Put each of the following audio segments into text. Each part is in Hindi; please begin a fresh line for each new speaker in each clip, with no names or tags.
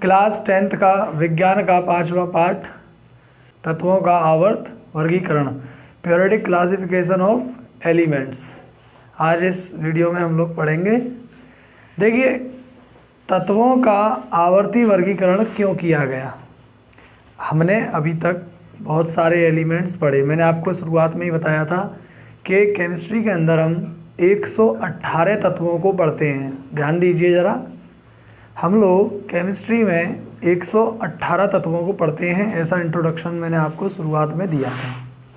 क्लास 10th का विज्ञान का 5वां पाठ, तत्वों का आवर्त वर्गीकरण, पीरियोडिक क्लासिफिकेशन ऑफ एलिमेंट्स। आज इस वीडियो में हम लोग पढ़ेंगे। देखिए, तत्वों का आवर्ती वर्गीकरण क्यों किया गया। हमने अभी तक बहुत सारे एलिमेंट्स पढ़े। मैंने आपको शुरुआत में ही बताया था कि केमिस्ट्री के अंदर हम 118 तत्वों को पढ़ते हैं। ध्यान दीजिए ज़रा, हम लोग केमिस्ट्री में 118 तत्वों को पढ़ते हैं। ऐसा इंट्रोडक्शन मैंने आपको शुरुआत में दिया था।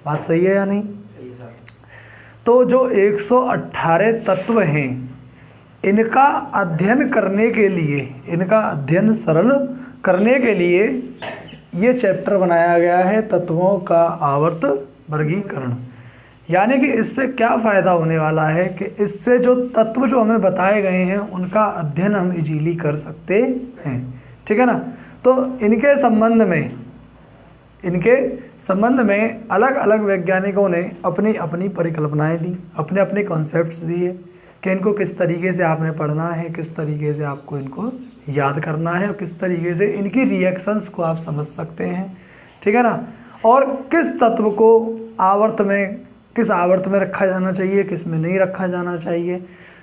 बात सही है या नहीं?
सही सर।
तो जो 118 तत्व हैं, इनका अध्ययन करने के लिए, इनका अध्ययन सरल करने के लिए ये चैप्टर बनाया गया है, तत्वों का आवर्त वर्गीकरण। यानी कि इससे क्या फ़ायदा होने वाला है कि इससे जो तत्व जो हमें बताए गए हैं उनका अध्ययन हम इजीली कर सकते हैं। ठीक है ना। तो इनके संबंध में अलग अलग वैज्ञानिकों ने अपनी अपनी परिकल्पनाएं दी, अपने अपने कॉन्सेप्ट्स दिए कि इनको किस तरीके से आपने पढ़ना है, किस तरीके से आपको इनको याद करना है और किस तरीके से इनकी रिएक्शंस को आप समझ सकते हैं। ठीक है ना। और किस तत्व को किस आवर्त में रखा जाना चाहिए, किस में नहीं रखा जाना चाहिए।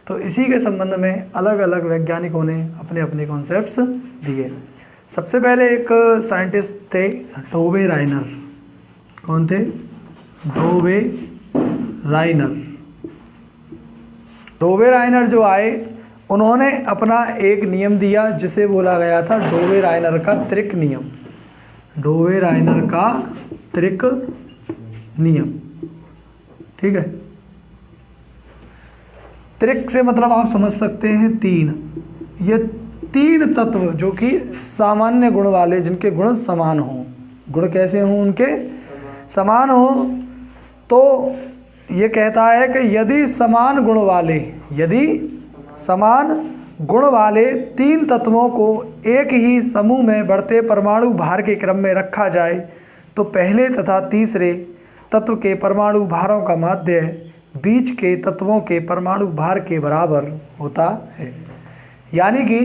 तो इसी के संबंध में अलग अलग वैज्ञानिकों ने अपने अपने कॉन्सेप्ट्स दिए। सबसे पहले एक साइंटिस्ट थे डोबे राइनर। कौन थे? डोबे राइनर जो आए, उन्होंने अपना एक नियम दिया जिसे बोला गया था डोबे राइनर का त्रिक नियम। डोबे राइनर का त्रिक नियम। ठीक है। त्रिक से मतलब आप समझ सकते हैं तीन। ये तीन तत्व जो कि सामान्य गुण वाले, जिनके गुण समान हों। गुण कैसे हों? उनके समान हों। तो ये कहता है कि यदि समान गुण वाले तीन तत्वों को एक ही समूह में बढ़ते परमाणु भार के क्रम में रखा जाए तो पहले तथा तीसरे तत्व के परमाणु भारों का माध्य बीच के तत्वों के परमाणु भार के बराबर होता है। यानी कि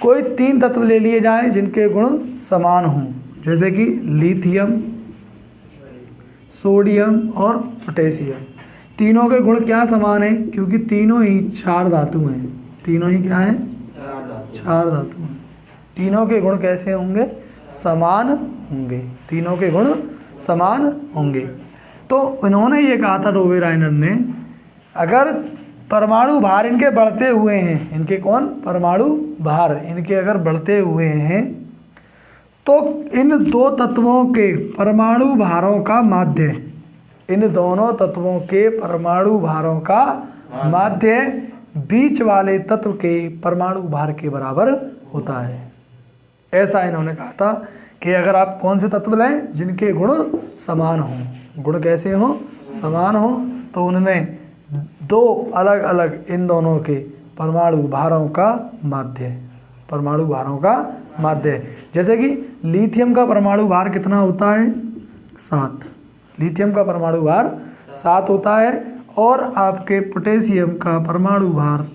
कोई तीन तत्व ले लिए जाएं जिनके गुण समान हों, जैसे कि लिथियम, सोडियम और पोटेशियम। तीनों के गुण क्या समान हैं? क्योंकि तीनों ही क्षार धातु हैं। तीनों ही क्या हैं? क्षार धातु हैं। तीनों के गुण कैसे होंगे? समान होंगे। तीनों के गुण समान होंगे। तो उन्होंने ये कहा था, डोबे राइनर ने, अगर परमाणु भार इनके बढ़ते हुए हैं, इनके कौन? परमाणु भार इनके अगर बढ़ते हुए हैं तो इन दो तत्वों के परमाणु भारों का माध्य, इन दोनों तत्वों के परमाणु भारों का माध्य बीच वाले तत्व के परमाणु भार के बराबर होता है। ऐसा इन्होंने कहा था कि अगर आप कौन से तत्व लें जिनके गुण समान हों। गुण कैसे हों? समान हों। तो उनमें दो अलग अलग इन दोनों के परमाणु भारों का माध्य। जैसे कि लिथियम का परमाणु भार कितना होता है? 7। लिथियम का परमाणु भार 7 होता है और आपके पोटेशियम का परमाणु भार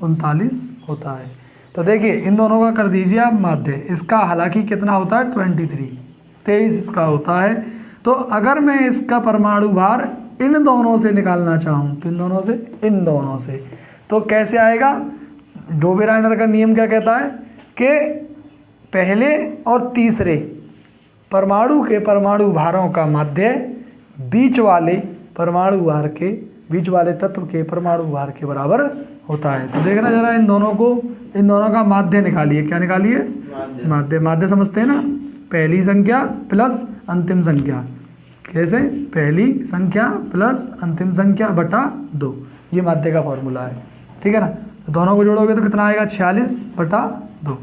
39 होता है। तो देखिए, इन दोनों का कर दीजिए आप माध्य। इसका हालांकि कितना होता है? 23 इसका होता है। तो अगर मैं इसका परमाणु भार इन दोनों से निकालना चाहूँ, तो इन दोनों से तो कैसे आएगा? डोबे राइनर का नियम क्या कहता है कि पहले और तीसरे परमाणु के परमाणु भारों का माध्य बीच वाले तत्व के परमाणु भार के बराबर होता है। तो देखना जरा, इन दोनों का माध्य निकालिए। क्या निकालिए? माध्य समझते हैं ना? पहली संख्या प्लस अंतिम संख्या। कैसे? पहली संख्या प्लस अंतिम संख्या बटा 2। ये माध्य का फॉर्मूला है। ठीक है ना। तो दोनों को जोड़ोगे तो कितना आएगा? 46 बटा 2।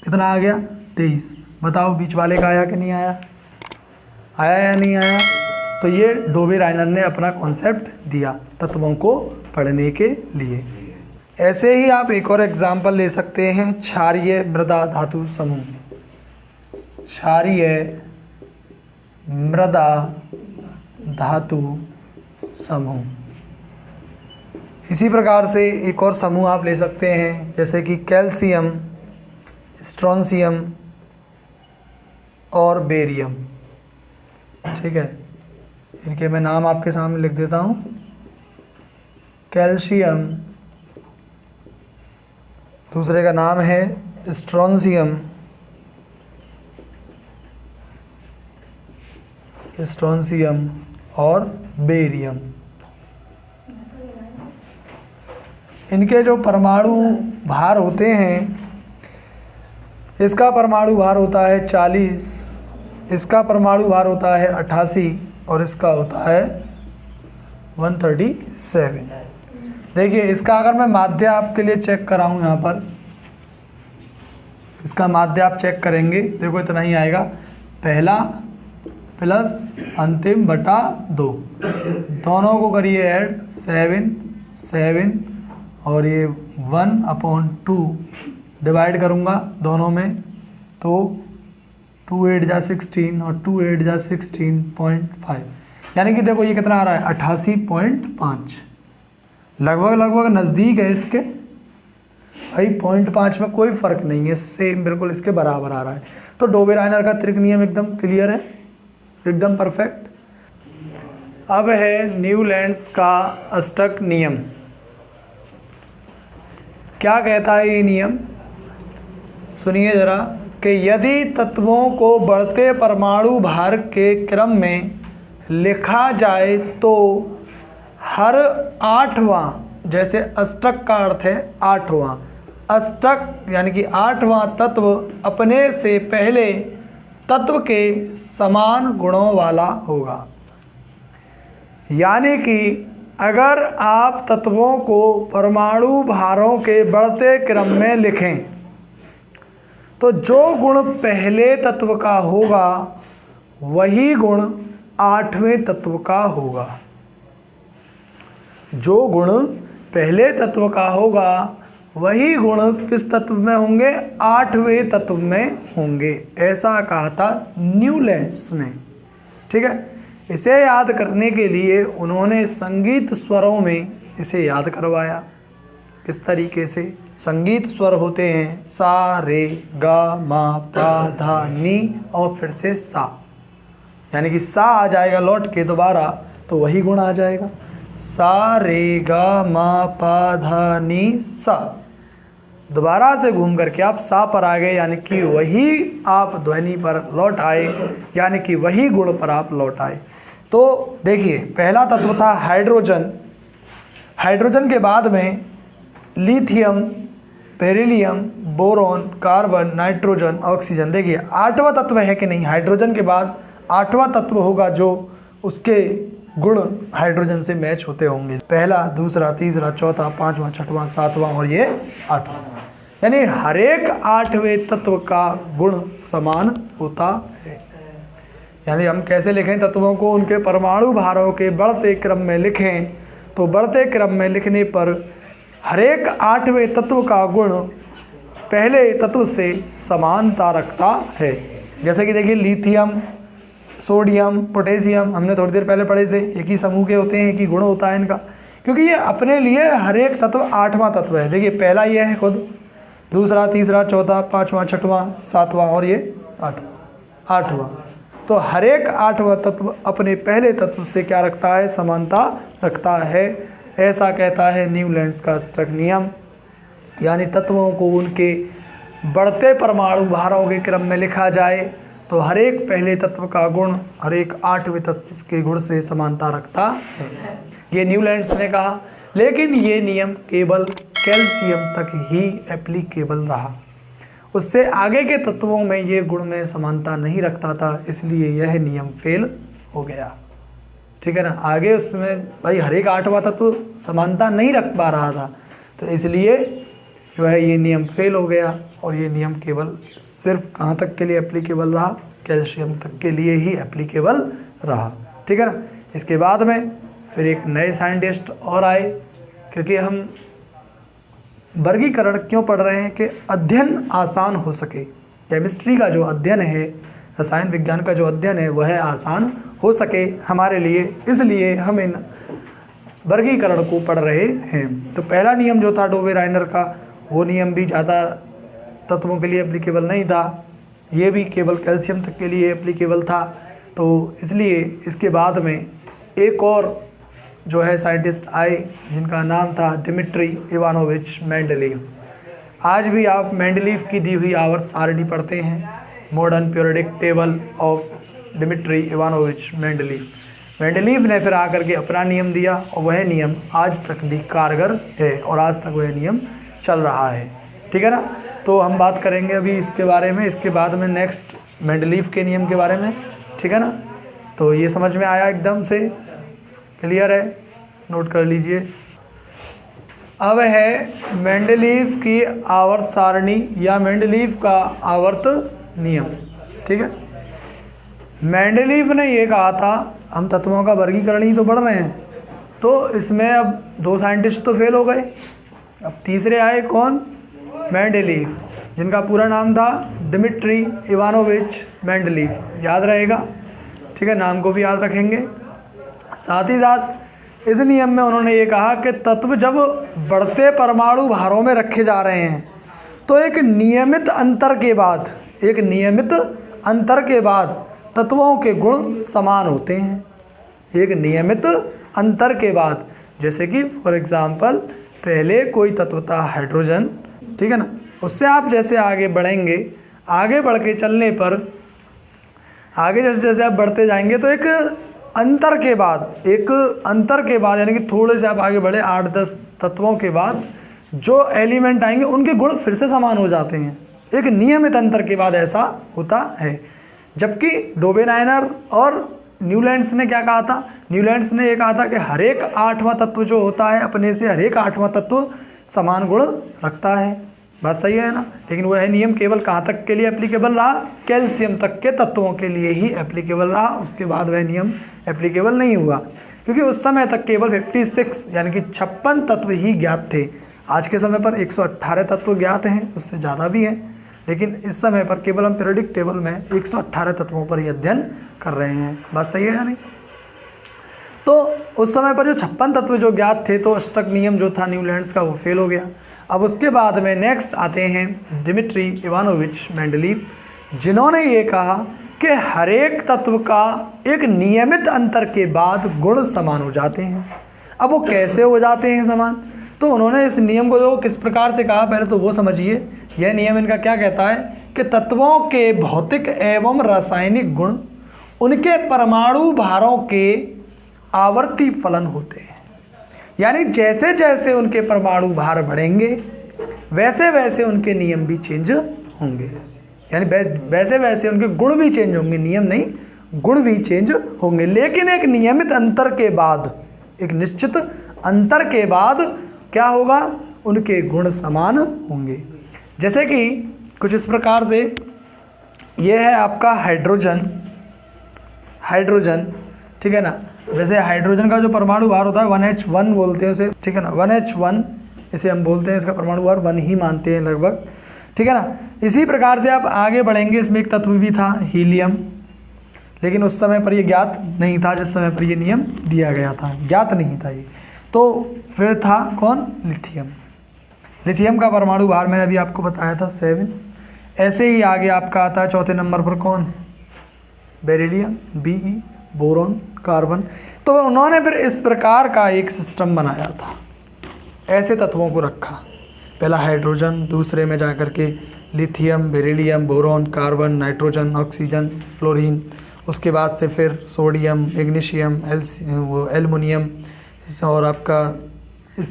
कितना आ गया? 23। बताओ बीच वाले का आया कि नहीं आया? आया या नहीं आया? तो ये डोबे राइनर ने अपना कॉन्सेप्ट दिया तत्वों को पढ़ने के लिए। ऐसे ही आप एक और एग्जाम्पल ले सकते हैं, क्षारीय मृदा धातु समूह। क्षारीय मृदा धातु समूह। इसी प्रकार से एक और समूह आप ले सकते हैं, जैसे कि कैल्शियम स्ट्रोंशियम और बेरियम। ठीक है, इनके मैं नाम आपके सामने लिख देता हूँ। कैल्शियम, दूसरे का नाम है स्ट्रोंशियम, स्ट्रोंशियम और बेरियम। इनके जो परमाणु भार होते हैं, इसका परमाणु भार होता है 40, इसका परमाणु भार होता है 88 और इसका होता है 137। देखिए इसका अगर मैं माध्य आपके लिए चेक कराऊं, यहाँ पर इसका माध्य आप चेक करेंगे, देखो इतना ही आएगा, पहला प्लस अंतिम बटा 2, दोनों को करिए ऐड, 7 7 और ये 1/2 डिवाइड करूँगा दोनों में, तो 2 8 जा 16 और 2 8 जा 16.5, यानी कि देखो ये कितना आ रहा है 88.5, लगभग नज़दीक है इसके भाई। 0.5 में कोई फ़र्क नहीं है, सेम बिल्कुल इसके बराबर आ रहा है। तो डोबेराइनर का त्रिक नियम एकदम क्लियर है, एकदम परफेक्ट। अब है न्यूलैंड्स का अष्टक नियम। क्या कहता है ये नियम, सुनिए जरा, कि यदि तत्वों को बढ़ते परमाणु भार के क्रम में लिखा जाए तो हर 8वां, जैसे अष्टक का अर्थ है 8वां, अष्टक यानी कि 8वां तत्व अपने से पहले तत्व के समान गुणों वाला होगा। यानी कि अगर आप तत्वों को परमाणु भारों के बढ़ते क्रम में लिखें तो जो गुण पहले तत्व का होगा वही गुण 8वें तत्व का होगा। जो गुण पहले तत्व का होगा वही गुण किस तत्व में होंगे, 8वें तत्व में होंगे, ऐसा कहा था न्यूलैंड्स ने। ठीक है, इसे याद करने के लिए उन्होंने संगीत स्वरों में इसे याद करवाया। किस तरीके से? संगीत स्वर होते हैं सा रे गा मा पा धा नी और फिर से सा, यानी कि सा आ जाएगा लौट के दोबारा तो वही गुण आ जाएगा, सा रे गा मा पा धा नी सा, दोबारा से घूम करके आप सा पर आ गए, यानी कि वही आप ध्वनि पर लौट आए, यानी कि वही गुण पर आप लौट आए। तो देखिए पहला तत्व था हाइड्रोजन, हाइड्रोजन के बाद में lithium, beryllium, boron, carbon, nitrogen, oxygen. देखिए 8वां तत्व है कि नहीं, हाइड्रोजन के बाद 8वां तत्व होगा जो उसके गुण हाइड्रोजन से मैच होते होंगे, पहला, दूसरा, तीसरा, चौथा, 5वां, 6वां, 7वां और ये 8वां, यानी हर एक 8वें तत्व का गुण समान होता है। यानी हम कैसे लिखें तत्वों को, उनके परमाणु भारों के बढ़ते क्रम में लिखें, तो बढ़ते क्रम में लिखने पर हर एक 8वें तत्व का गुण पहले तत्व से समानता रखता है। जैसे कि देखिए लिथियम, सोडियम, पोटेशियम हमने थोड़ी देर पहले पढ़े थे, एक ही समूह के होते हैं, एक ही गुण होता है इनका, क्योंकि ये अपने लिए हर एक तत्व 8वां तत्व है। देखिए पहला ये है खुद, दूसरा, तीसरा, चौथा, 5वां, 6वां, 7वां और ये 8वां। तो हर एक 8वां तत्व अपने पहले तत्व से क्या रखता है, समानता रखता है, ऐसा कहता है न्यूलैंड्स का अष्टक नियम। यानी तत्वों को उनके बढ़ते परमाणु भारों के क्रम में लिखा जाए तो हर एक पहले तत्व का गुण हर एक 8वें तत्व के गुण से समानता रखता है, ये न्यूलैंड्स ने कहा। लेकिन ये नियम केवल कैल्शियम तक ही एप्लीकेबल रहा, उससे आगे के तत्वों में ये गुण में समानता नहीं रखता था, इसलिए यह नियम फेल हो गया। ठीक है ना, आगे उसमें भाई हर एक 8वां तत्व समानता नहीं रख पा रहा था, तो इसलिए जो है ये नियम फेल हो गया, और ये नियम केवल सिर्फ कहाँ तक के लिए एप्लीकेबल रहा, कैल्शियम तक के लिए ही एप्लीकेबल रहा। ठीक है ना, इसके बाद में फिर एक नए साइंटिस्ट और आए, क्योंकि हम वर्गीकरण क्यों पढ़ रहे हैं कि अध्ययन आसान हो सके, केमिस्ट्री का जो अध्ययन है, रसायन विज्ञान का जो अध्ययन है वह आसान हो सके हमारे लिए, इसलिए हम इन वर्गीकरण को पढ़ रहे हैं। तो पहला नियम जो था डोबेराइनर का, वो नियम भी ज़्यादा तत्वों के लिए एप्लीकेबल नहीं था, ये भी केवल कैल्शियम तक के लिए एप्लीकेबल था। तो इसलिए इसके बाद में एक और जो है साइंटिस्ट आए जिनका नाम था डिमिट्री इवानोविच मेंडलीव। आज भी आप मेंडलीव की दी हुई आवर्त सारणी पढ़ते हैं, modern periodic table of Dmitri Ivanovich Mendeleev. Mendeleev ने फिर आकर के अपना नियम दिया और वह नियम आज तक भी कारगर है और आज तक वह नियम चल रहा है। ठीक है ना। तो हम बात करेंगे अभी इसके बारे में, इसके बाद में नेक्स्ट मेंडलीव के नियम के बारे में। ठीक है ना। तो ये समझ में आया, एकदम से क्लियर है, नोट कर लीजिए। अब है मेंडलीव की आवर्त सारणी या मेंडलीव का आवर्त नियम। ठीक है। मेंडलीव ने ये कहा था, हम तत्वों का वर्गीकरण ही तो पढ़ रहे हैं, तो इसमें अब 2 साइंटिस्ट तो फेल हो गए, अब तीसरे आए कौन? मेंडलीव, जिनका पूरा नाम था डिमिट्री इवानोविच मेंडलीव। याद रहेगा, ठीक है, नाम को भी याद रखेंगे। साथ ही साथ इस नियम में उन्होंने ये कहा कि तत्व जब बढ़ते परमाणु भारों में रखे जा रहे हैं तो एक नियमित अंतर के बाद तत्वों के गुण समान होते हैं। एक नियमित अंतर के बाद, जैसे कि फॉर एग्जांपल पहले कोई तत्व था हाइड्रोजन, ठीक है ना, उससे आप जैसे आगे बढ़ेंगे, आगे बढ़ के चलने पर आगे जैसे जैसे आप बढ़ते जाएंगे तो एक अंतर के बाद यानी कि थोड़े से आप आगे बढ़े 8-10 तत्वों के बाद जो एलिमेंट आएंगे उनके गुण फिर से समान हो जाते हैं। एक नियमित अंतर के बाद ऐसा होता है। जबकि डोबेनाइनर और न्यूलैंड्स ने क्या कहा था? न्यूलैंड्स ने ये कहा था कि हर एक 8वां तत्व जो होता है अपने से हर एक 8वां तत्व समान गुण रखता है। बात सही है ना। लेकिन वह नियम केवल कहाँ तक के लिए एप्लीकेबल रहा? कैल्शियम तक के तत्वों के लिए ही एप्लीकेबल रहा। उसके बाद वह नियम एप्लीकेबल नहीं हुआ, क्योंकि उस समय तक केवल 56 यानी कि 56 तत्व ही ज्ञात थे। आज के समय पर 118 तत्व ज्ञात हैं, उससे ज़्यादा भी हैं, लेकिन इस समय पर केवल हम पीरियोडिक टेबल में 118 तत्वों पर ही अध्ययन कर रहे हैं। बात सही है या नहीं? तो उस समय पर जो 56 तत्व जो ज्ञात थे, तो अष्टक नियम जो था न्यूलैंड्स का वो फेल हो गया। अब उसके बाद में नेक्स्ट आते हैं डिमिट्री इवानोविच मेंडलीव, जिन्होंने ये कहा कि हर एक तत्व का एक नियमित अंतर के बाद गुण समान हो जाते हैं। अब वो कैसे हो जाते हैं समान? तो उन्होंने इस नियम को जो किस प्रकार से कहा, पहले तो वो समझिए। यह नियम इनका क्या कहता है कि तत्वों के भौतिक एवं रासायनिक गुण उनके परमाणु भारों के आवर्ती फलन होते हैं। यानी जैसे जैसे उनके परमाणु भार बढ़ेंगे वैसे वैसे उनके नियम भी चेंज होंगे, यानी वैसे वैसे उनके गुण भी चेंज होंगे, नियम नहीं, गुण भी चेंज होंगे। लेकिन एक नियमित अंतर के बाद, एक निश्चित अंतर के बाद क्या होगा? उनके गुण समान होंगे। जैसे कि कुछ इस प्रकार से, ये है आपका हाइड्रोजन, ठीक है ना। वैसे हाइड्रोजन का जो परमाणु भार होता है 1H1 बोलते हैं उसे, ठीक है ना, 1H1 इसे हम बोलते हैं, इसका परमाणु भार 1 ही मानते हैं लगभग, ठीक है ना। इसी प्रकार से आप आगे बढ़ेंगे, इसमें एक तत्व भी था हीलियम, लेकिन उस समय पर ये ज्ञात नहीं था जिस समय पर ये नियम दिया गया था, ज्ञात नहीं था ये। तो फिर था कौन? लिथियम का परमाणु भार मैंने अभी आपको बताया था 7। ऐसे ही आगे आपका आता है चौथे नंबर पर कौन? Beryllium, Be, boron, carbon. तो उन्होंने फिर इस प्रकार का एक सिस्टम बनाया था, ऐसे तत्वों को रखा। पहला हाइड्रोजन, दूसरे में जाकर के lithium, beryllium, boron, carbon, nitrogen, oxygen, fluorine, उसके बाद से फिर सोडियम, मैग्नीशियम, एल्युमिनियम और आपका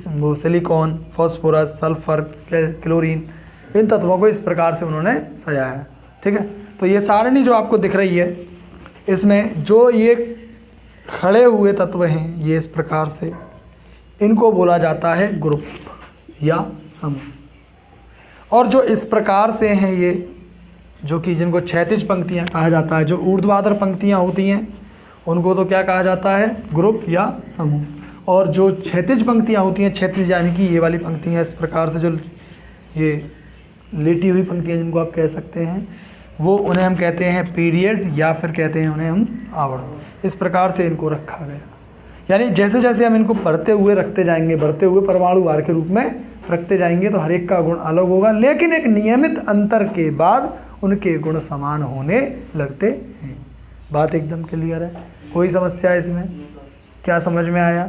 वो सिलिकॉन, फास्फोरस, सल्फर, क्लोरीन, इन तत्वों को इस प्रकार से उन्होंने सजाया। ठीक है। तो ये सारणी जो आपको दिख रही है, इसमें जो ये खड़े हुए तत्व हैं, ये इस प्रकार से, इनको बोला जाता है ग्रुप या समूह। और जो इस प्रकार से हैं, ये जो कि जिनको क्षैतिज पंक्तियां कहा जाता है, जो ऊर्ध्वाधर पंक्तियां होती हैं, उनको तो क्या कहा जाता है? ग्रुप या समूह। और जो क्षैतिज पंक्तियां होती हैं, क्षैतिज यानी कि ये वाली पंक्तियां इस प्रकार से, जो ये लेटी हुई पंक्तियां जिनको आप कह सकते हैं, वो उन्हें हम कहते हैं पीरियड, या फिर कहते हैं उन्हें हम आवर्त। इस प्रकार से इनको रखा गया। यानी जैसे जैसे हम इनको बढ़ते हुए रखते जाएंगे, बढ़ते हुए परमाणु भार के रूप में रखते जाएंगे तो हर एक का गुण अलग होगा, लेकिन एक नियमित अंतर के बाद उनके गुण समान होने लगते हैं। बात एकदम क्लियर है, कोई समस्या है इसमें? क्या समझ में आया?